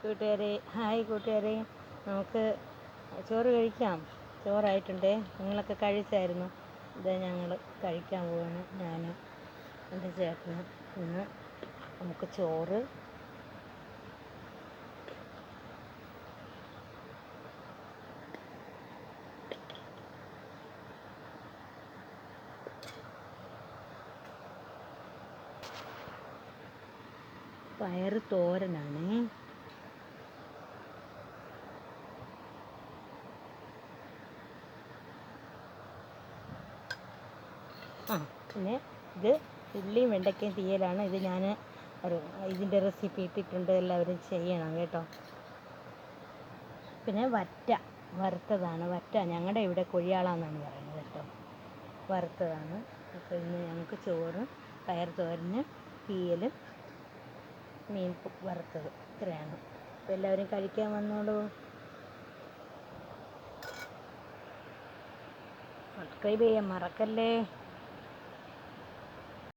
Hi കൂട്ടുകാരെ, നമുക്ക് ചോറ് കഴിക്കാം. ചോറായിട്ടുണ്ടേ. നിങ്ങളൊക്കെ കഴിച്ചായിരുന്നു? ഇത് ഞങ്ങൾ കഴിക്കാൻ പോവാണ്, ഞാനും എൻ്റെ ചേട്ടനും. ഇന്ന് നമുക്ക് ചോറ്, പയറ് തോരനാണ്. പിന്നെ ഇത് ഉള്ളിയും വെണ്ടയ്ക്കയും തീയലാണ്. ഇത് ഞാൻ ഇതിൻ്റെ റെസിപ്പി ഇട്ടിട്ടുണ്ട്, എല്ലാവരും ചെയ്യണം കേട്ടോ. പിന്നെ വറുത്തതാണ്. ഞങ്ങളുടെ ഇവിടെ കൊഴിയാളാന്നാണ് പറയുന്നത് കേട്ടോ. വറുത്തതാണ്. അപ്പോൾ ഇന്ന് ഞങ്ങൾക്ക് ചോറും പയർ തോരനും തീയലും മീൻ വറുത്തത്, ഇത്രയാണ്. അപ്പോൾ എല്ലാവരും കഴിക്കാൻ വന്നോളൂ. സബ്സ്ക്രൈബ് ചെയ്യാൻ മറക്കല്ലേ.